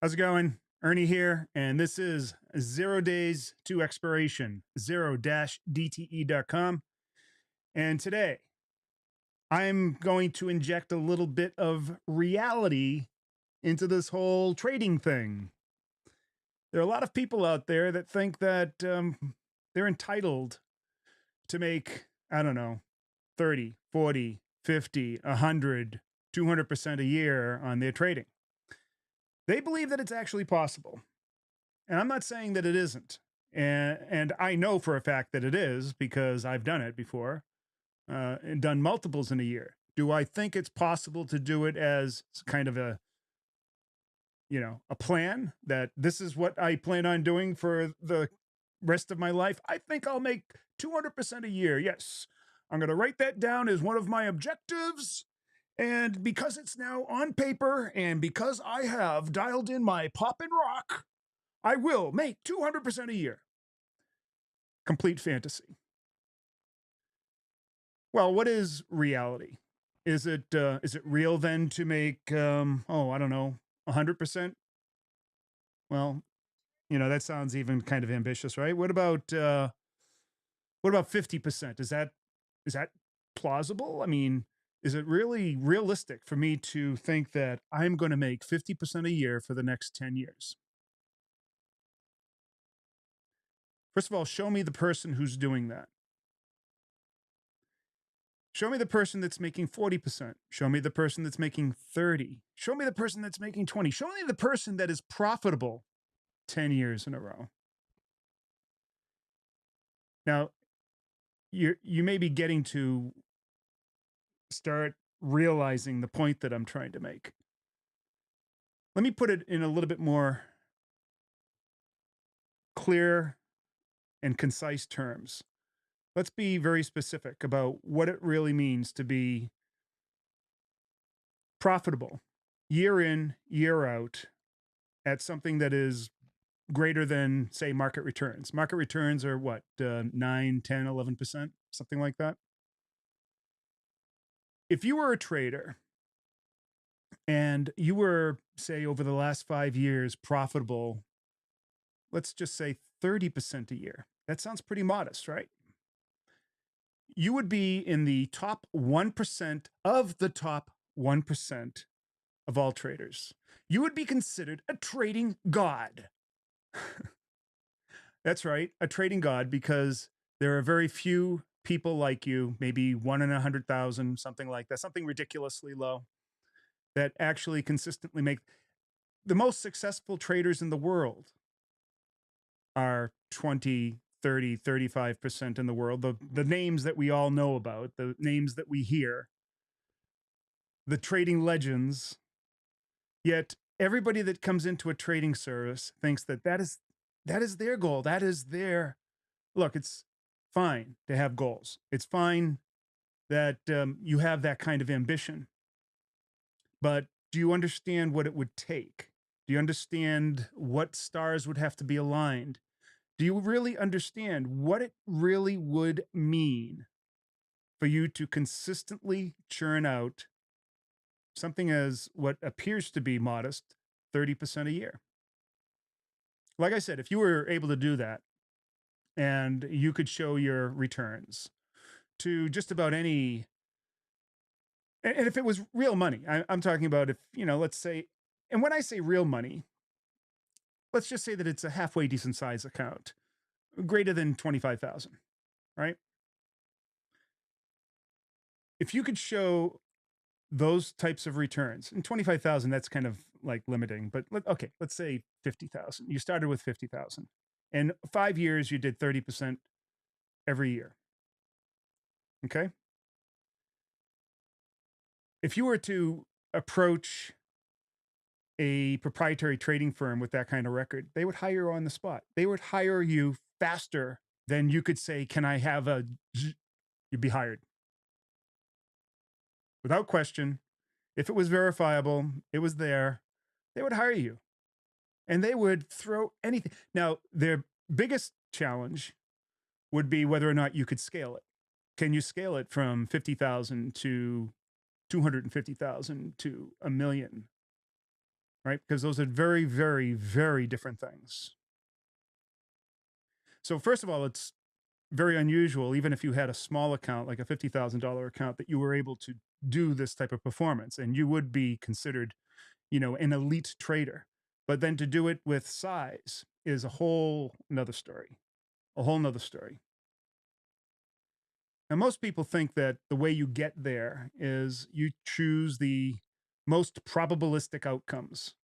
How's it going? Ernie here, and this is 0 days to expiration, 0-DTE.com. And today, I'm going to inject a little bit of reality into this whole trading thing. There are a lot of people out there that think that they're entitled to make, I don't know, 30, 40, 50, 100, 200% a year on their trading. They believe that it's actually possible. And I'm not saying that it isn't. And I know for a fact that it is because I've done it before and done multiples in a year. Do I think it's possible to do it as kind of a plan that this is what I plan on doing for the rest of my life? I think I'll make 200% a year. Yes. I'm going to write that down as one of my objectives. And because it's now on paper and because I have dialed in my pop and rock, I will make 200% a year. Complete fantasy. Well, what is reality? Is it real then to make I don't know, 100%? Well, that sounds even kind of ambitious, right? What about 50%? Is that plausible? I mean, is it really realistic for me to think that I'm going to make 50% a year for the next 10 years? First of all, show me the person who's doing that. Show me the person that's making 40%. Show me the person that's making 30. Show me the person that's making 20. Show me the person that is profitable 10 years in a row. Now, you may be getting to start realizing the point that I'm trying to make. Let me put it in a little bit more clear and concise terms. Let's be very specific about what it really means to be profitable year in, year out at something that is greater than, say, market returns. Market returns are what, 9, 10, 11%, something like that. If you were a trader and you were, say, over the last 5 years profitable, let's just say 30% a year, that sounds pretty modest, right? You would be in the top 1% of the top 1% of all traders. You would be considered a trading god. That's right, a trading god, because there are very few people like you, maybe 1 in 100,000, something like that, something ridiculously low, that actually consistently make. The most successful traders in the world are 20, 30, 35% in the world. The names that we all know about, the names that we hear, the trading legends. Yet everybody that comes into a trading service thinks that is their goal. That is their look. It's fine to have goals. It's fine that you have that kind of ambition. But do you understand what it would take? Do you understand what stars would have to be aligned? Do you really understand what it really would mean for you to consistently churn out something as what appears to be modest 30% a year? Like I said, if you were able to do that and you could show your returns to just about any, and if it was real money, I'm talking about, if, let's say, and when I say real money, let's just say that it's a halfway decent size account, greater than 25,000, right? If you could show those types of returns, and 25,000, that's kind of like limiting, but okay, let's say 50,000. You started with 50,000. In 5 years, you did 30% every year. Okay. If you were to approach a proprietary trading firm with that kind of record, they would hire you on the spot. They would hire you faster than you could say, "Can I have a?" You'd be hired without question. If it was verifiable, it was there, they would hire you and they would throw anything. Now, their biggest challenge would be whether or not you could scale it. Can you scale it from 50,000 to 250,000 to a million? right? Because those are very, very, very different things. So, first of all, it's very unusual, even if you had a small account, like a $50,000 account, that you were able to do this type of performance and you would be considered, an elite trader. But then to do it with size is a whole nother story, a whole nother story. And most people think that the way you get there is you choose the most probabilistic outcomes.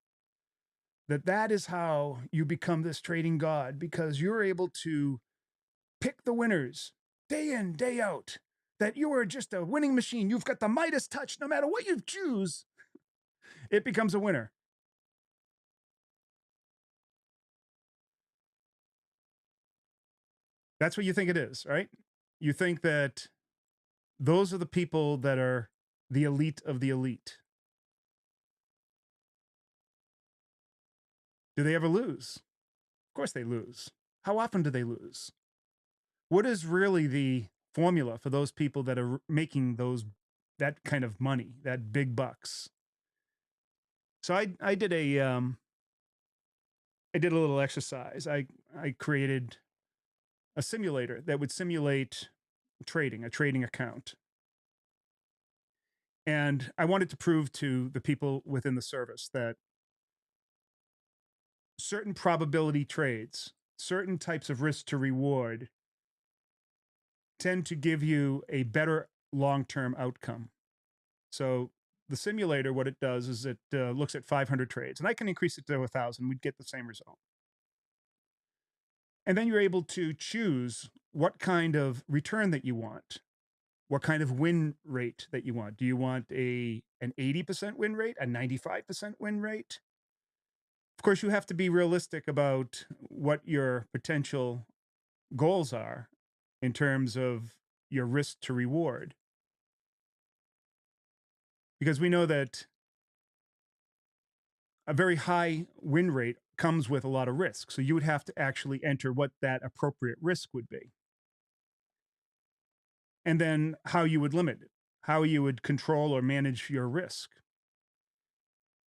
That is how you become this trading god because you're able to pick the winners day in, day out. That you are just a winning machine. You've got the Midas touch. No matter what you choose, it becomes a winner. That's what you think it is, right? You think that those are the people that are the elite of the elite. Do they ever lose? Of course they lose. How often do they lose? What is really the formula for those people that are making that kind of money, that big bucks? So I did a little exercise. I created a simulator that would simulate trading, a trading account. And I wanted to prove to the people within the service that certain probability trades, certain types of risk to reward tend to give you a better long-term outcome. So the simulator, what it does is it looks at 500 trades, and I can increase it to 1,000. We'd get the same result. And then you're able to choose what kind of return that you want, what kind of win rate that you want. Do you want an 80% win rate, a 95% win rate? Of course, you have to be realistic about what your potential goals are in terms of your risk to reward. Because we know that a very high win rate comes with a lot of risk. So you would have to actually enter what that appropriate risk would be. And then how you would limit it, how you would control or manage your risk.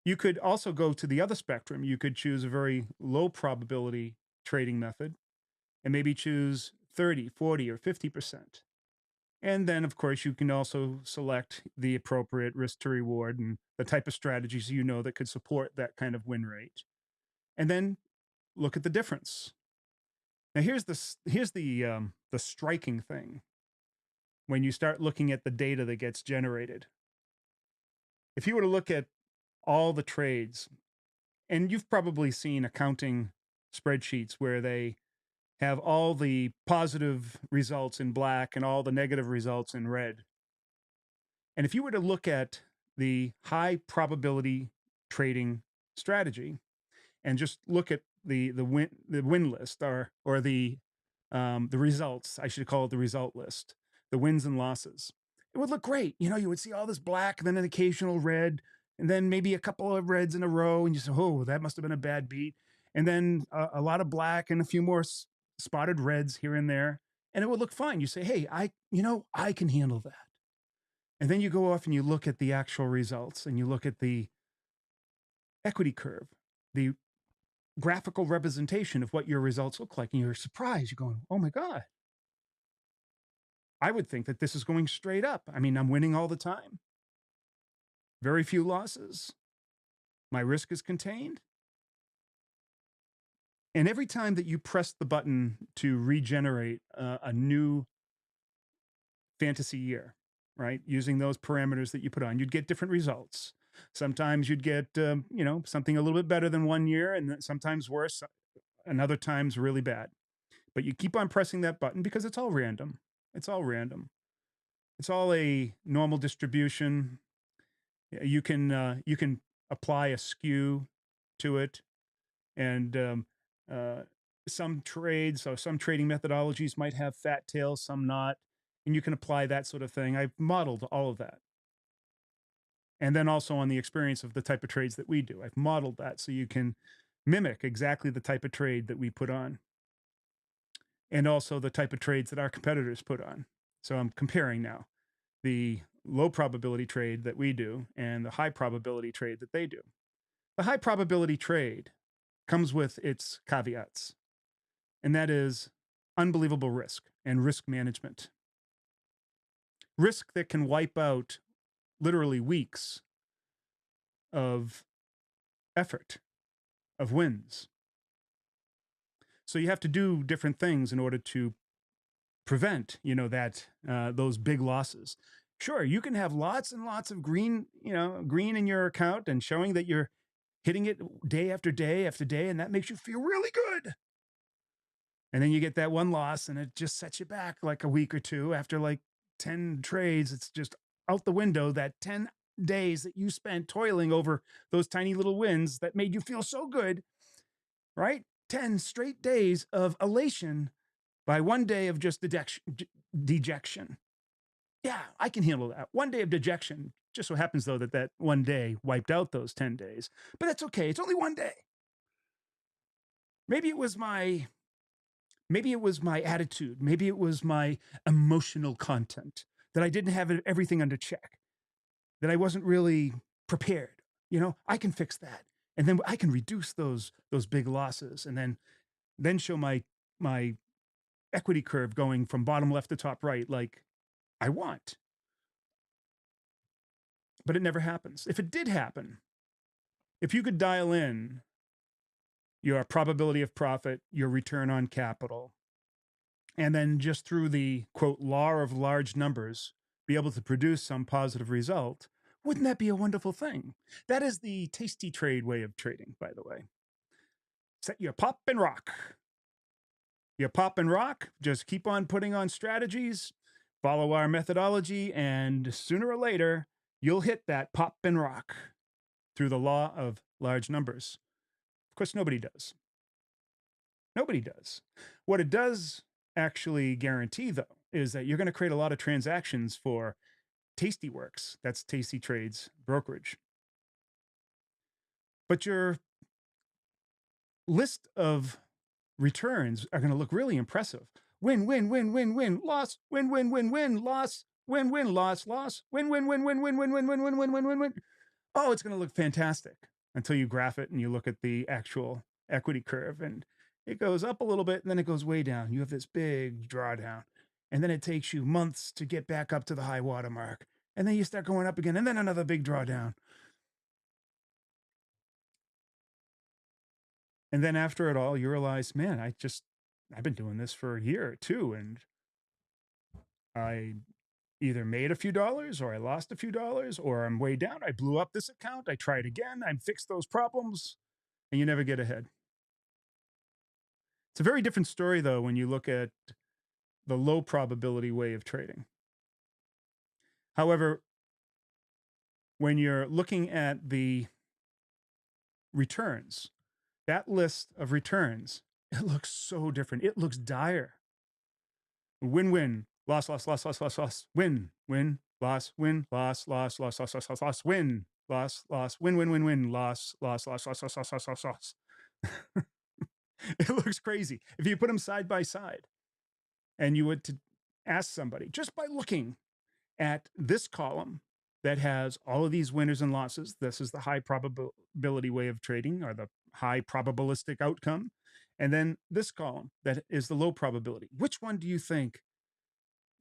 You could also go to the other spectrum. You could choose a very low probability trading method and maybe choose 30, 40, or 50%. And then, of course, you can also select the appropriate risk to reward and the type of strategies that could support that kind of win rate. And then look at the difference. Now, here's the striking thing when you start looking at the data that gets generated. If you were to look at all the trades, and you've probably seen accounting spreadsheets where they have all the positive results in black and all the negative results in red. And if you were to look at the high probability trading strategy and just look at the win list or the results, I should call it the result list, the wins and losses, it would look great. You would see all this black, then an occasional red, and then maybe a couple of reds in a row, and you say, "Oh, that must have been a bad beat." And then a lot of black and a few more spotted reds here and there, and it would look fine. You say, "Hey, I can handle that." And then you go off and you look at the actual results, and you look at the equity curve, the graphical representation of what your results look like, and you're surprised. You're going, "Oh my God, I would think that this is going straight up. I mean, I'm winning all the time. Very few losses. My risk is contained." And every time that you press the button to regenerate a new fantasy year, right, using those parameters that you put on, you'd get different results. Sometimes you'd get, something a little bit better than one year, and sometimes worse, and other times really bad. But you keep on pressing that button because it's all random. It's all random. It's all a normal distribution. You can apply a skew to it, and uh, some trades or some trading methodologies might have fat tails, some not, and you can apply that sort of thing. I've modeled all of that, and then also on the experience of the type of trades that we do, I've modeled that so you can mimic exactly the type of trade that we put on, and also the type of trades that our competitors put on. So I'm comparing now the low probability trade that we do and the high probability trade that they do. The high probability trade comes with its caveats, and that is unbelievable risk and risk management. Risk that can wipe out literally weeks of effort, of wins. So you have to do different things in order to prevent, that those big losses. Sure, you can have lots and lots of green, green in your account and showing that you're hitting it day after day after day, and that makes you feel really good. And then you get that one loss, and it just sets you back like a week or two after like 10 trades. It's just out the window, that 10 days that you spent toiling over those tiny little wins that made you feel so good, right? 10 straight days of elation by one day of just dejection. Yeah, I can handle that. One day of dejection. Just so happens, though, that that one day wiped out those 10 days. But that's okay. It's only one day. Maybe it was my Maybe it was my attitude. Maybe it was my emotional content that I didn't have everything under check, that I wasn't really prepared. I can fix that. And then I can reduce those big losses and then show my equity curve going from bottom left to top right like I want. But it never happens. If it did happen, if you could dial in your probability of profit, your return on capital, and then just through the quote law of large numbers be able to produce some positive result, wouldn't that be a wonderful thing? That is the tasty trade way of trading, by the way. Set your pop and rock. You pop and rock, just keep on putting on strategies, follow our methodology, and sooner or later, you'll hit that pop and rock through the law of large numbers. Of course, nobody does. Nobody does. What it does actually guarantee, though, is that you're going to create a lot of transactions for Tastyworks. That's Tasty Trades brokerage. But your list of returns are going to look really impressive. Win, win, win, win, win, loss, win, win, win, win, loss, win, win, loss, loss, win, win, win, win, win, win, win, win, win, win, win, win, win. Oh, it's going to look fantastic until you graph it and you look at the actual equity curve and it goes up a little bit and then it goes way down. You have this big drawdown and then it takes you months to get back up to the high water mark. And then you start going up again and then another big drawdown. And then after it all, you realize, man, I've been doing this for a year or two and I either made a few dollars or I lost a few dollars or I'm way down. I blew up this account. I tried again. I fixed those problems and you never get ahead. It's a very different story, though, when you look at the low probability way of trading. However, when you're looking at the returns, that list of returns, it looks so different. It looks dire. Win, win, loss, loss, loss, loss, loss, loss, win, win, loss, win, loss, loss, loss, loss, loss, loss, loss, win, loss, loss, win, win, win, win, loss, loss, loss, loss, loss, loss, loss, loss, loss. It looks crazy. If you put them side by side and you would to ask somebody just by looking at this column that has all of these winners and losses, this is the high probability way of trading or the high probabilistic outcome. And then this column that is the low probability. Which one do you think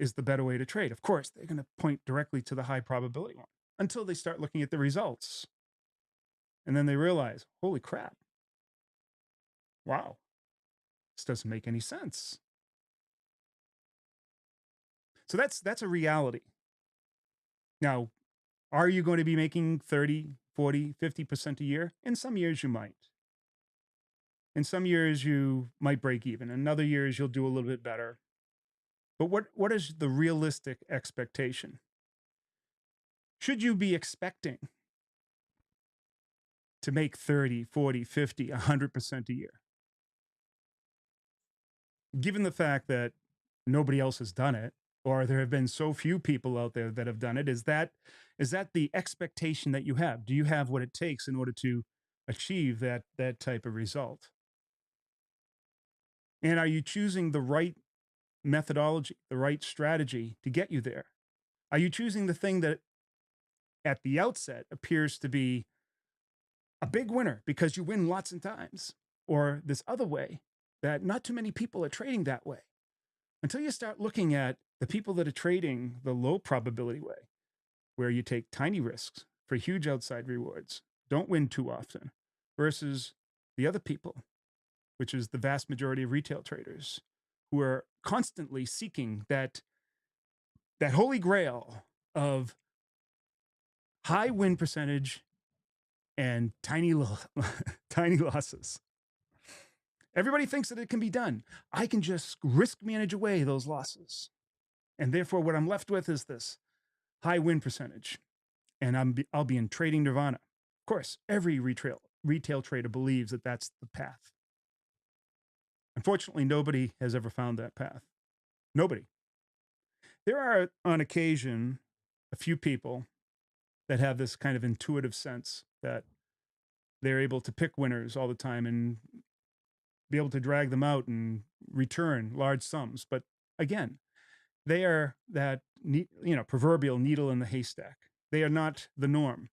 is the better way to trade? Of course, they're going to point directly to the high probability one until they start looking at the results. And then they realize, holy crap. Wow, this doesn't make any sense. So that's a reality. Now, are you going to be making 30, 40, 50% a year? In some years, you might. In some years, you might break even. In other years, you'll do a little bit better. But what is the realistic expectation? Should you be expecting to make 30, 40, 50, 100% a year? Given the fact that nobody else has done it, or there have been so few people out there that have done it, is that the expectation that you have? Do you have what it takes in order to achieve that type of result? And are you choosing the right methodology, the right strategy to get you there? Are you choosing the thing that at the outset appears to be a big winner because you win lots of times, or this other way that not too many people are trading that way. Until you start looking at the people that are trading the low probability way, where you take tiny risks for huge outside rewards, don't win too often, versus the other people, which is the vast majority of retail traders who are constantly seeking that holy grail of high win percentage and tiny losses. Everybody thinks that it can be done. I can just risk manage away those losses. And therefore, what I'm left with is this high win percentage. And I'll be in trading nirvana. Of course, every retail trader believes that that's the path. Unfortunately, nobody has ever found that path. Nobody. There are, on occasion, a few people that have this kind of intuitive sense that they're able to pick winners all the time and be able to drag them out and return large sums. But again, they are that proverbial needle in the haystack. They are not the norm.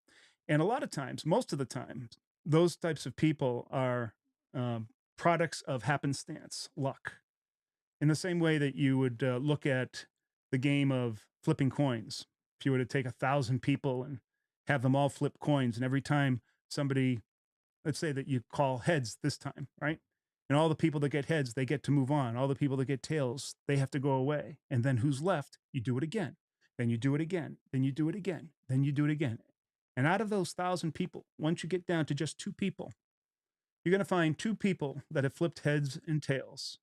And a lot of times, most of the time, those types of people are products of happenstance, luck. In the same way that you would look at the game of flipping coins. If you were to take 1,000 people and have them all flip coins, and every time somebody, let's say that you call heads this time, right? And all the people that get heads, they get to move on. All the people that get tails, they have to go away. And then who's left? You do it again. Then you do it again. Then you do it again. Then you do it again. And out of those 1,000 people, once you get down to just 2 people, you're going to find 2 people that have flipped heads and tails,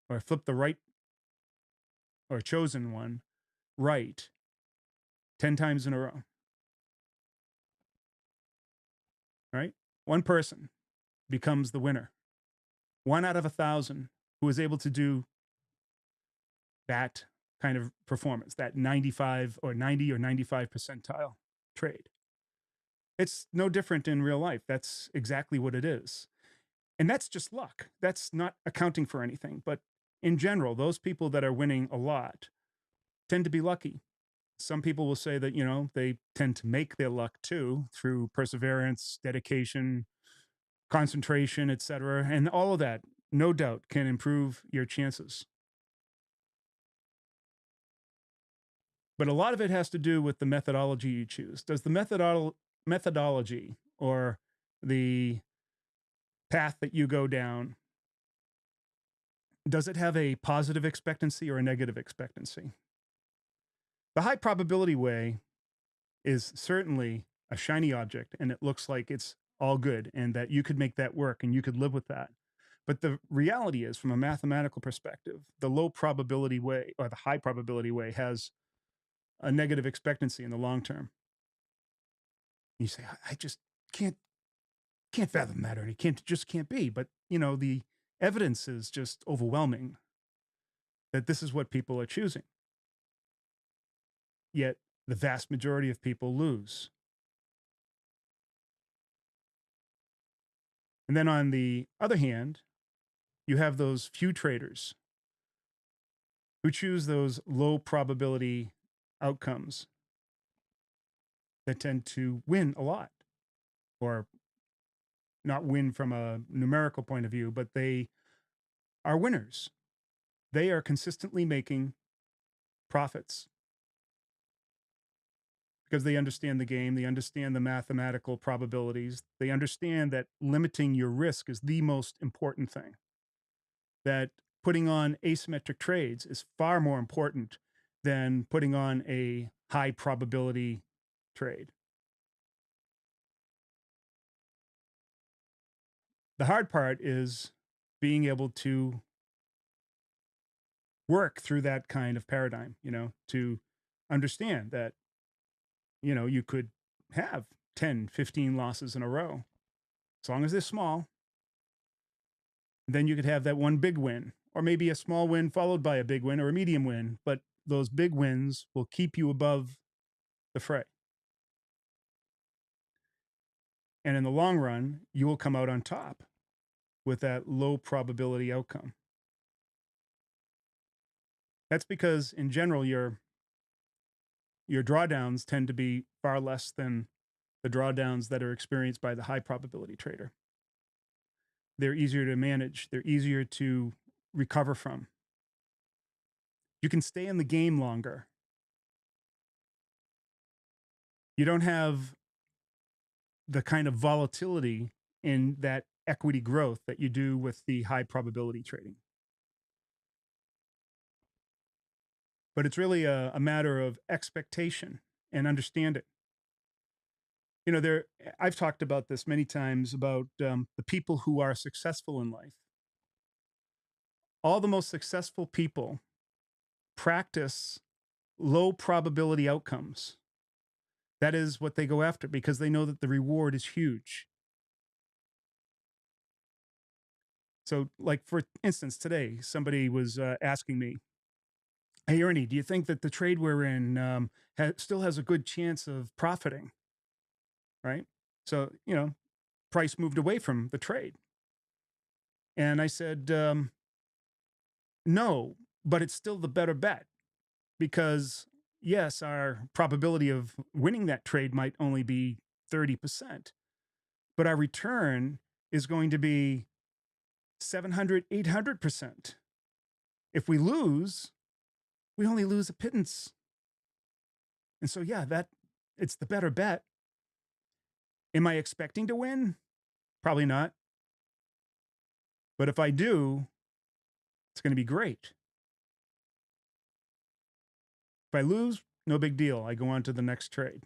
or flipped the right or chosen one right 10 times in a row. Right? One person becomes the winner. 1 out of 1,000 who is able to do that kind of performance, that 95 or 90 or 95 percentile trade. It's no different in real life. That's exactly what it is. And that's just luck. That's not accounting for anything. But in general, those people that are winning a lot tend to be lucky. Some people will say that, they tend to make their luck too through perseverance, dedication, concentration, etc. And all of that, no doubt, can improve your chances. But a lot of it has to do with the methodology you choose. Does the methodology or the path that you go down, does it have a positive expectancy or a negative expectancy? The high probability way is certainly a shiny object, and it looks like it's all good and that you could make that work and you could live with that. But the reality is, from a mathematical perspective, the low probability way or the high probability way has a negative expectancy in the long term. You say, I just can't fathom that, or it can't be. But the evidence is just overwhelming that this is what people are choosing. Yet the vast majority of people lose. And then on the other hand, you have those few traders who choose those low probability outcomes that tend to win a lot, or not win from a numerical point of view, but they are winners. They are consistently making profits because they understand the game, they understand the mathematical probabilities, they understand that limiting your risk is the most important thing. That putting on asymmetric trades is far more important than putting on a high probability trade. The hard part is being able to work through that kind of paradigm, to understand that, you could have 10, 15 losses in a row, as long as they're small. Then you could have that one big win, or maybe a small win followed by a big win or a medium win. But those big wins will keep you above the fray. And in the long run, you will come out on top with that low probability outcome. That's because in general, your drawdowns tend to be far less than the drawdowns that are experienced by the high probability trader. They're easier to manage, they're easier to recover from. You can stay in the game longer. You don't have the kind of volatility in that equity growth that you do with the high probability trading. But it's really a matter of expectation and understanding. You know, I've talked about this many times about the people who are successful in life. All the most successful people practice low probability outcomes. That is what they go after because they know that the reward is huge. So, like for instance, today somebody was asking me, "Hey, Ernie, do you think that the trade we're in still has a good chance of profiting?" Right? So, price moved away from the trade, and I said, "No, but it's still the better bet because yes, our probability of winning that trade might only be 30%, but our return is going to be 700, 800%. If we lose, we only lose a pittance. And so, yeah, it's the better bet. Am I expecting to win? Probably not. But if I do, it's going to be great. If I lose, no big deal. I go on to the next trade.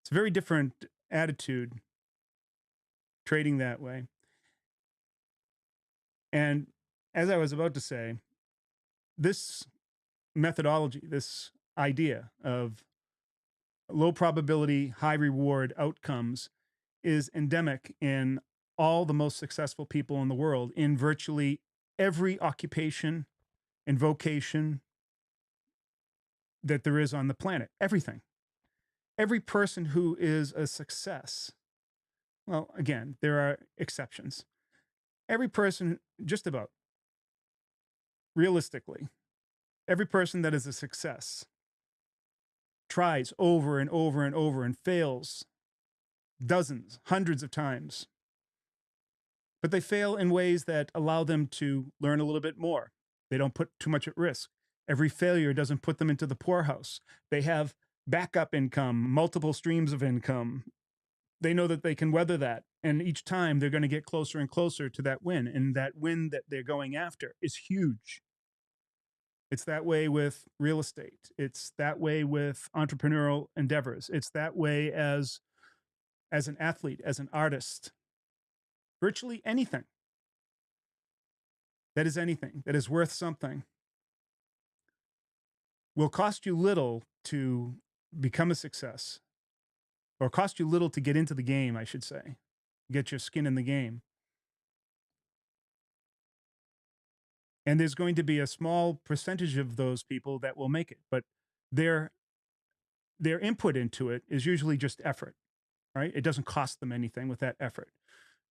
It's a very different attitude trading that way. And as I was about to say, this methodology, this idea of low probability, high reward outcomes is endemic in all the most successful people in the world in virtually every occupation and vocation that there is on the planet. Everything. Every person who is a success, well, again, there are exceptions. Every person, just about realistically, every person that is a success tries over and over and over and fails dozens, hundreds of times. But they fail in ways that allow them to learn a little bit more. They don't put too much at risk. Every failure doesn't put them into the poorhouse. They have backup income, multiple streams of income. They know that they can weather that. And each time they're going to get closer and closer to that win. And that win that they're going after is huge. It's that way with real estate. It's that way with entrepreneurial endeavors. It's that way as an athlete, as an artist. Virtually anything that is worth something will cost you little to become a success, or cost you little to get into the game, I should say, get your skin in the game. And there's going to be a small percentage of those people that will make it, but their input into it is usually just effort, right? It doesn't cost them anything with that effort.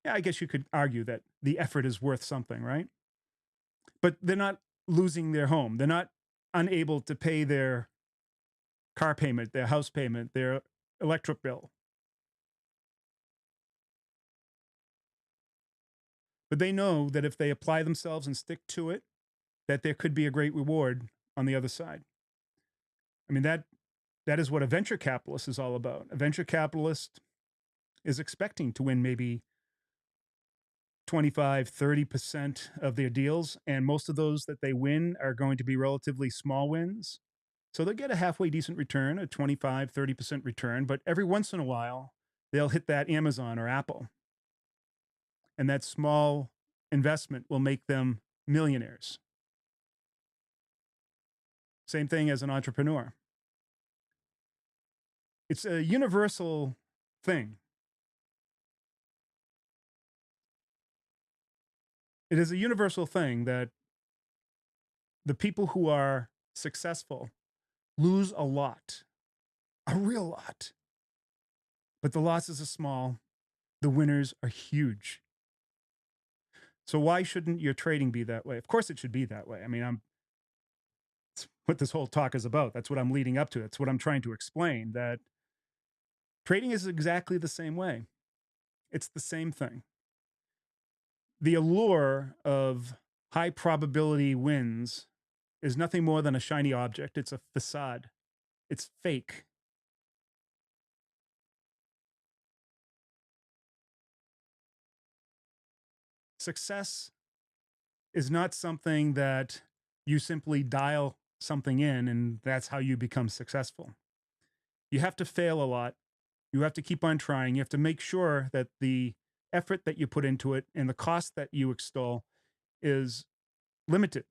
Yeah, I guess you could argue that the effort is worth something, right? But they're not losing their home. They're not unable to pay their car payment, their house payment, their electric bill. But they know that if they apply themselves and stick to it, that there could be a great reward on the other side. I mean, that is what a venture capitalist is all about. A venture capitalist is expecting to win maybe 25, 30% of their deals. And most of those that they win are going to be relatively small wins. So they'll get a halfway decent return, a 25, 30% return. But every once in a while, they'll hit that Amazon or Apple. And that small investment will make them millionaires. Same thing as an entrepreneur. It's a universal thing. It is a universal thing that the people who are successful lose a lot, a real lot. But the losses are small, the winners are huge. So why shouldn't your trading be that way? Of course it should be that way. I mean, it's what this whole talk is about. That's what I'm leading up to. It's what I'm trying to explain, that Trading is exactly the same way. It's the same thing. The allure of high probability wins is nothing more than a shiny object. It's a facade. It's fake. Success is not something that you simply dial something in and that's how you become successful. You have to fail a lot. You have to keep on trying. You have to make sure that the effort that you put into it and the cost that you extol is limited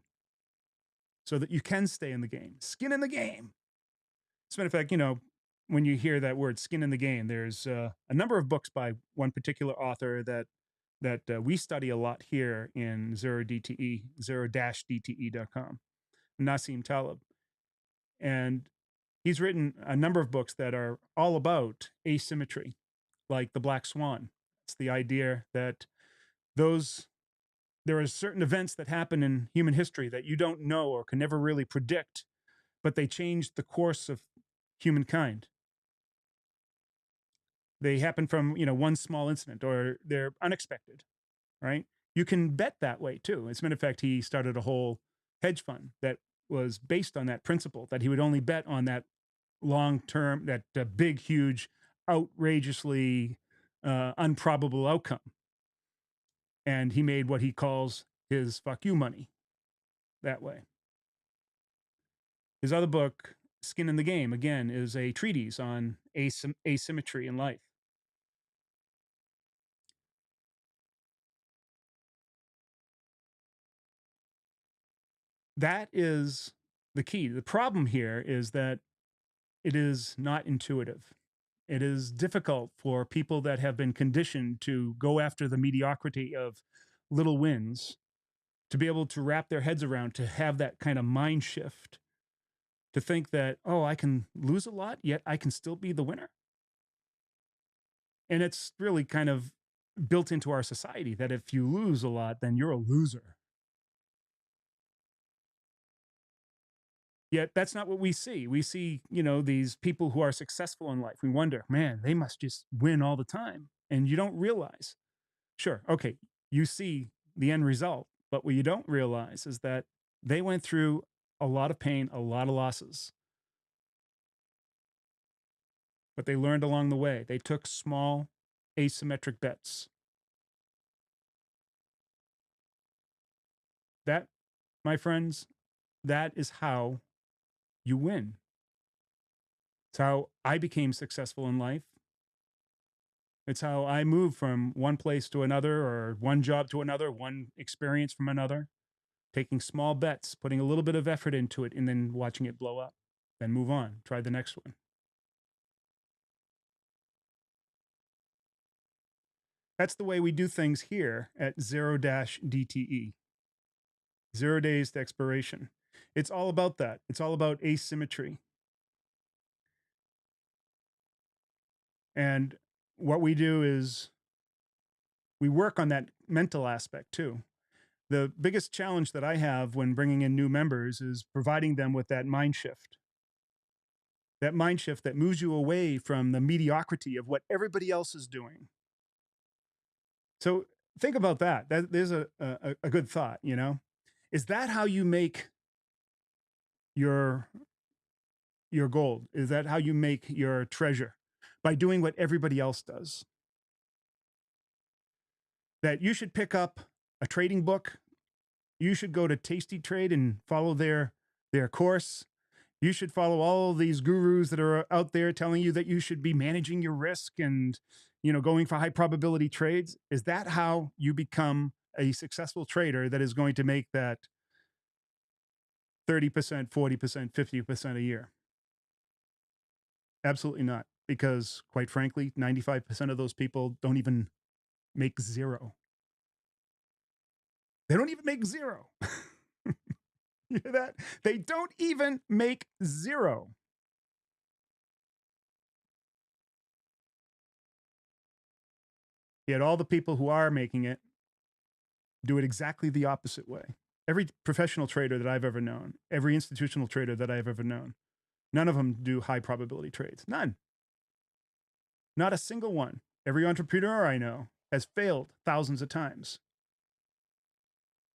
so that you can stay in the game. Skin in the game. As a matter of fact, when you hear that word skin in the game, there's a number of books by one particular author that we study a lot here in zero DTE, zero-DTE.com, Nassim Taleb. And he's written a number of books that are all about asymmetry, like The Black Swan. It's the idea that those there are certain events that happen in human history that you don't know or can never really predict, but they change the course of humankind. They happen from, one small incident or they're unexpected, right? You can bet that way too. As a matter of fact, he started a whole hedge fund that was based on that principle that he would only bet on that long term, that big, huge, outrageously unprobable outcome. And he made what he calls his fuck you money that way. His other book, Skin in the Game, again, is a treatise on asymmetry in life. That is the key. The problem here is that it is not intuitive. It is difficult for people that have been conditioned to go after the mediocrity of little wins to be able to wrap their heads around, to have that kind of mind shift, to think that, oh, I can lose a lot, yet I can still be the winner. And it's really kind of built into our society that if you lose a lot, then you're a loser. Yet that's not what we see. We see, these people who are successful in life. We wonder, man, they must just win all the time. And you don't realize, sure, okay, you see the end result, but what you don't realize is that they went through a lot of pain, a lot of losses, but they learned along the way. They took small, asymmetric bets. That, my friends, that is how you win. It's how I became successful in life. It's how I moved from one place to another, or one job to another, one experience from another, taking small bets, putting a little bit of effort into it, and then watching it blow up. Then move on, try the next one. That's the way we do things here at zero-DTE, 0 days to expiration. It's all about that. It's all about asymmetry. And what we do is we work on that mental aspect too. The biggest challenge that I have when bringing in new members is providing them with that mind shift. That mind shift that moves you away from the mediocrity of what everybody else is doing. So think about that. There's a good thought, Is that how you make your gold? Is that how you make your treasure? By doing what everybody else does? That you should pick up a trading book. You should go to Tasty Trade and follow their course. You should follow all these gurus that are out there telling you that you should be managing your risk and, going for high probability trades. Is that how you become a successful trader that is going to make that 30%, 40%, 50% a year? Absolutely not. Because quite frankly, 95% of those people don't even make zero. They don't even make zero. You hear that? They don't even make zero. Yet all the people who are making it do it exactly the opposite way. Every professional trader that I've ever known, every institutional trader that I've ever known, none of them do high probability trades. None. Not a single one. Every entrepreneur I know has failed thousands of times,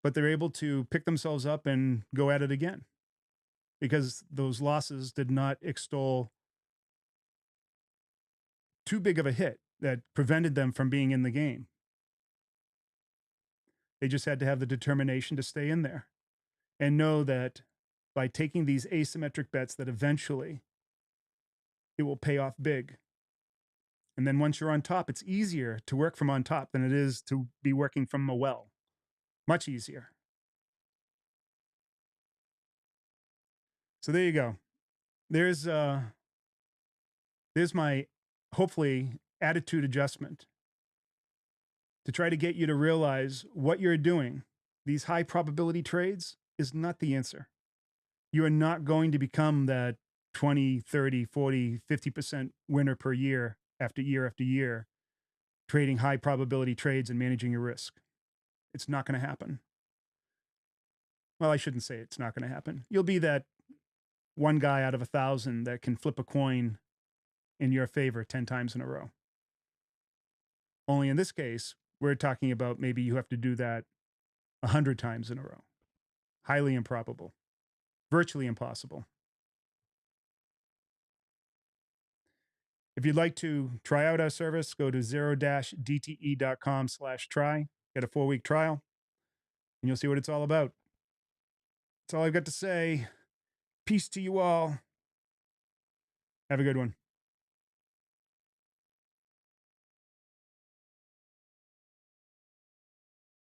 but they're able to pick themselves up and go at it again because those losses did not extol too big of a hit that prevented them from being in the game. They just had to have the determination to stay in there and know that by taking these asymmetric bets that eventually it will pay off big. And then once you're on top, it's easier to work from on top than it is to be working from a well. Much easier. So there you go. There's there's my hopefully attitude adjustment to try to get you to realize what you're doing. These high probability trades is not the answer. You are not going to become that 20, 30, 40, 50% winner per year after year, trading high probability trades and managing your risk. It's not going to happen. Well, I shouldn't say it's not going to happen. You'll be that one guy out of 1,000 that can flip a coin in your favor 10 times in a row. Only in this case, we're talking about maybe you have to do that 100 times in a row. Highly improbable, virtually impossible. If you'd like to try out our service, go to 0-dte.com/try, get a 4-week trial, and you'll see what it's all about. That's all I've got to say. Peace to you all. Have a good one.